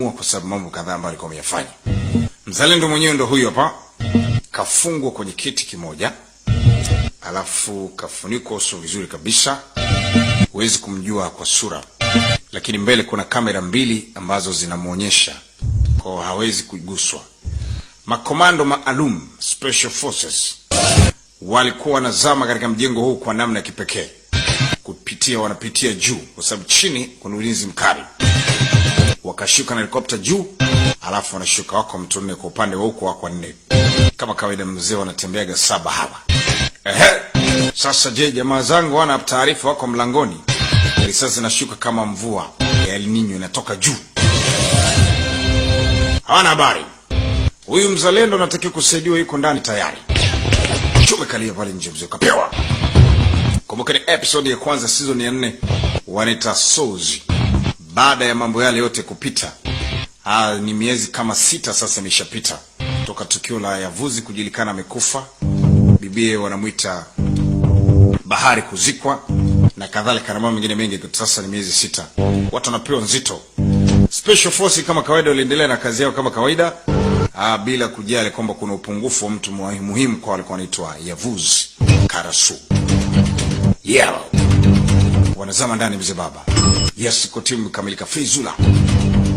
kwa sababu mambo kadhaa ambayo alikuwa ameyafanya. Mzalendo mwenyewe ndo huyo hapa. Kafungwa kwenye kiti kimoja. Alafu kafunikwa uso vizuri kabisa. Huwezi kumjua kwa sura. Lakini mbele kuna kamera mbili ambazo zinamuonyesha. Kwa hawezi kuguswa. Makomando maalum, Special Forces, walikuwa wanazama katika mjengo huu kwa namna ya kipekee. Wanapitia juu kwa sababu chini kuna ulinzi mkali. Wakashuka na helikopta juu, alafu wanashuka wako mtu nne kwa upande wa huko wako nne. Kama kawaida mzee wanatembeaga saba hawa. Sasa je, jamaa zangu wana taarifa wako mlangoni. Risasi zinashuka kama mvua ya El Nino inatoka juu. Hawana habari. Huyu mzalendo anatakiwa kusaidiwa, yuko ndani tayari. Chume kalia pale nje mzee kapewa. Kumbuka ni episode ya kwanza season ya 4, wanaita Sozi. Baada ya mambo yale yote kupita, ni miezi kama 6 sasa imeshapita toka tukio la Yavuzi kujulikana amekufa, bibie wanamuita Bahari kuzikwa na kadhalika na mambo mengine mengi. Sasa ni miezi 6. Watu wanapewa nzito. Special Force kama kawaida waliendelea na kazi yao kama kawaida, bila kujali kwamba kuna upungufu wa mtu muhimu kwa walikuwa wanaitwa Yavuzi Karasu. Wanazama ndani mzee baba. Yes, kwa timu kamilika. Fizula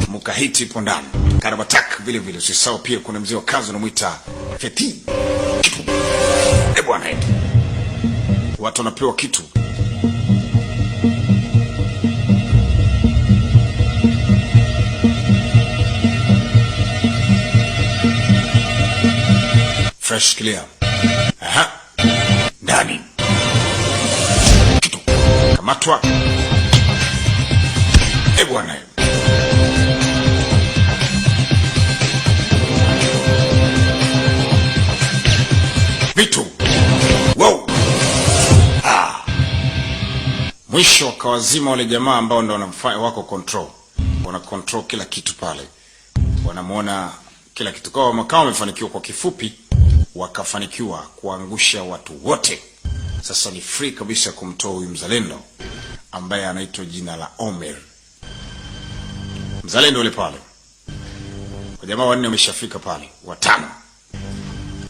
Mukahiti ipo ndani. Karabatak vile vile. Usisahau pia kuna mzee wa kazi anamuita Feti. Bwana. Watu wanapewa kitu. Fresh clear. Ndani. Kamatwa. Bwana. Vitu. Wow. Mwisho wakawazima wale jamaa ambao ndo wanafanya wako control. Wana control kila kitu pale. Wanamuona kila kitu. Kwa makao wamefanikiwa, kwa kifupi wakafanikiwa kuangusha watu wote. Sasa ni free kabisa kumtoa huyu mzalendo ambaye anaitwa jina la Omer. Mzalendo yule pale. Kwa jamaa wanne wameshafika pale, watano.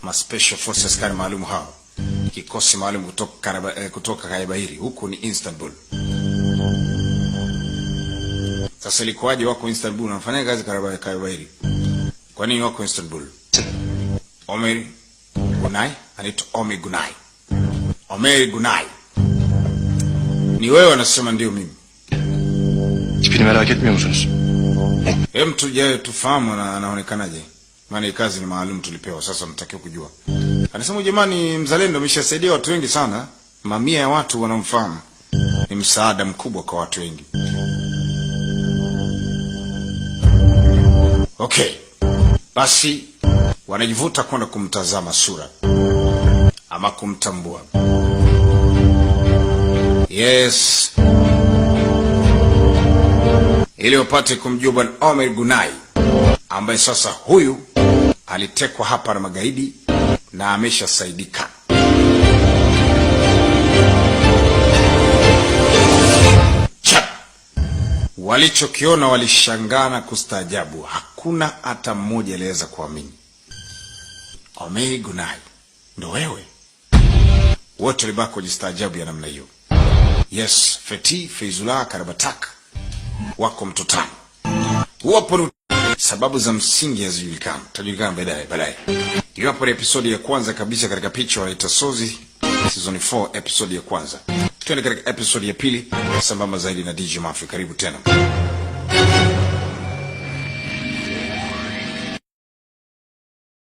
Ma Special Forces kani maalum hao. Kikosi maalum kutoka Kayabahiri. Huku ni Istanbul. Sasa ilikuwaje wako Istanbul wanafanya kazi Kayabahiri? Kwa nini wako Istanbul? Omer Gunay, anaitwa Omer Gunay. Omer Gunay. Ni wewe anasema ndio mimi. Tipini merak etmiyor musunuz? Tuje tufahamu na anaonekanaje. Maana kazi ni maalum tulipewa, sasa tunatakiwa kujua. Anasema jamani, mzalendo ameshasaidia watu wengi sana. Mamia ya watu wanamfahamu. Ni msaada mkubwa kwa watu wengi. Okay. Basi wanajivuta kwenda kumtazama sura ama kumtambua. Yes. Ili wapate kumjua Bwana Omer Gunay, ambaye sasa huyu alitekwa hapa na magaidi na ameshasaidika. Walichokiona walishangana kustaajabu. Hakuna hata mmoja aliweza kuamini. Omer Gunay, ndo wewe? Wote walibaki kujistaajabu ya namna hiyo. Yes, Feti, Fizula, Karabatak wako mtotano. Wapo sababu za msingi hazijulikana. Tajulikana baadaye. Hiyo hapo ni episode ya kwanza kabisa katika picha wanaita Sozi season 4 episode ya kwanza. Tuende katika episode ya pili sambamba zaidi na DJ Mafia. Karibu tena.